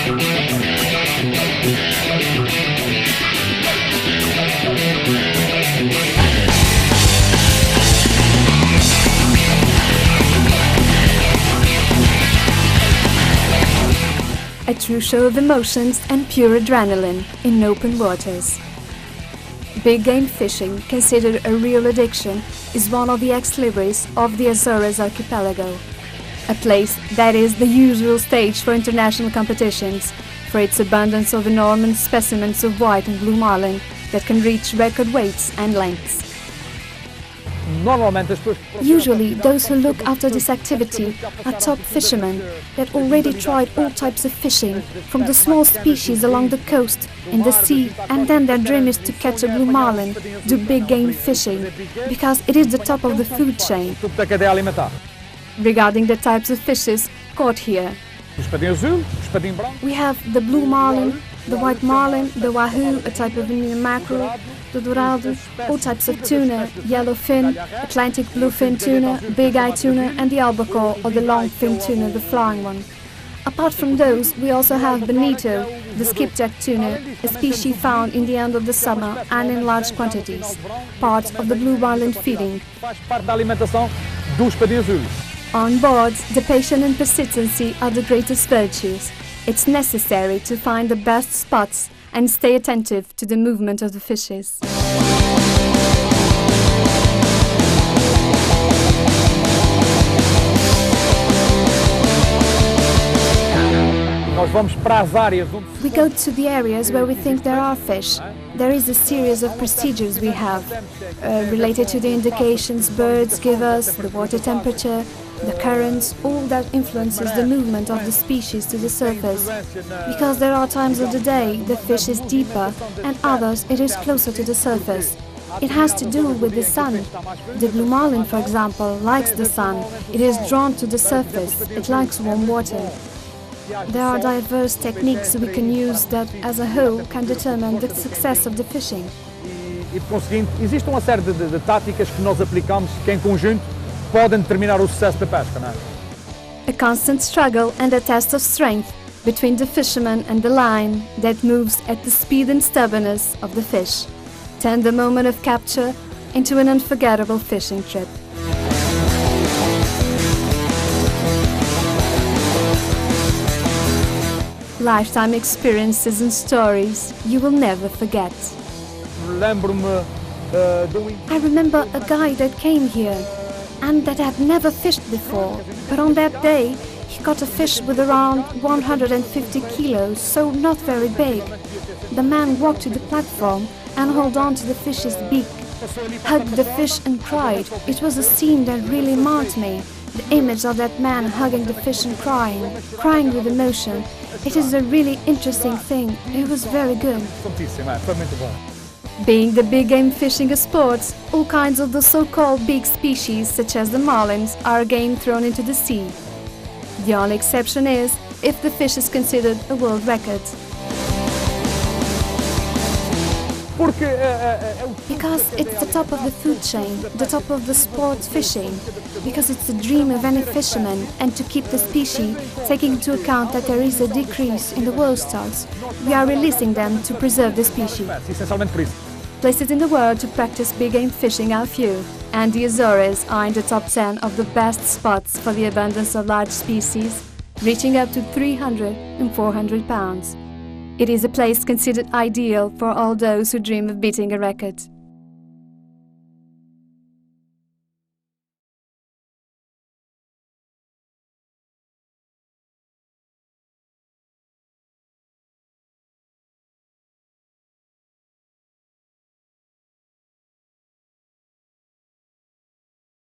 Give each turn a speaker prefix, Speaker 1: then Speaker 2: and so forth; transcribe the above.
Speaker 1: A true show of emotions and pure adrenaline in open waters. Big game fishing, considered a real addiction, is one of the ex-libris of the Azores archipelago. A place that is the usual stage for international competitions, for its abundance of enormous specimens of white and blue marlin that can reach record weights and lengths. Usually, those who look after this activity are top fishermen that already tried all types of fishing, from the small species along the coast, in the sea, and then their dream is to catch a blue marlin, do big game fishing, because it is the top of the food chain. Regarding the types of fishes caught here, we have the blue marlin, the white marlin, the wahoo, a type of Indian mackerel, the dorado, all types of tuna, yellowfin, Atlantic bluefin tuna, big-eye tuna, and the albacore or the long-fin tuna, the flying one. Apart from those, we also have bonito, the skipjack tuna, a species found in the end of the summer and in large quantities, part of the blue marlin feeding. On board, the patience and persistency are the greatest virtues. It's necessary to find the best spots and stay attentive to the movement of the fishes. We go to the areas where we think there are fish. There is a series of procedures we have related to the indications birds give us, the water temperature, the currents, all that influences the movement of the species to the surface. Because there are times of the day the fish is deeper and others it is closer to the surface. It has to do with the sun. The blue marlin, for example, likes the sun. It is drawn to the surface. It likes warm water. There are diverse techniques we can use that, as a whole, can determine the success of the fishing.
Speaker 2: E por conseguinte, existe uma série de táticas que nós aplicamos que em conjunto podem determinar o sucesso da pesca, não é?
Speaker 1: A constant struggle and a test of strength between the fisherman and the line that moves at the speed and stubbornness of the fish, turn the moment of capture into an unforgettable fishing trip. Lifetime experiences and stories you will never forget. I remember a guy that came here and that had never fished before, but on that day he caught a fish with around 150 kilos, so not very big. The man walked to the platform and held on to the fish's beak, hugged the fish and cried. It was a scene that really marked me. The image of that man hugging the fish and crying with emotion. It is a really interesting thing. It was very good. Being the big game fishing a sport, all kinds of the so-called big species, such as the marlins, are again thrown into the sea. The only exception is if the fish is considered a world record. Because it's the top of the food chain, the top of the sport fishing, because it's the dream of any fisherman, and to keep the species, taking into account that there is a decrease in the world stocks, we are releasing them to preserve the species. Places in the world to practice big game fishing are few, and the Azores are in the top 10 of the best spots for the abundance of large species, reaching up to 300 and 400 pounds. It is a place considered ideal for all those who dream of beating a record.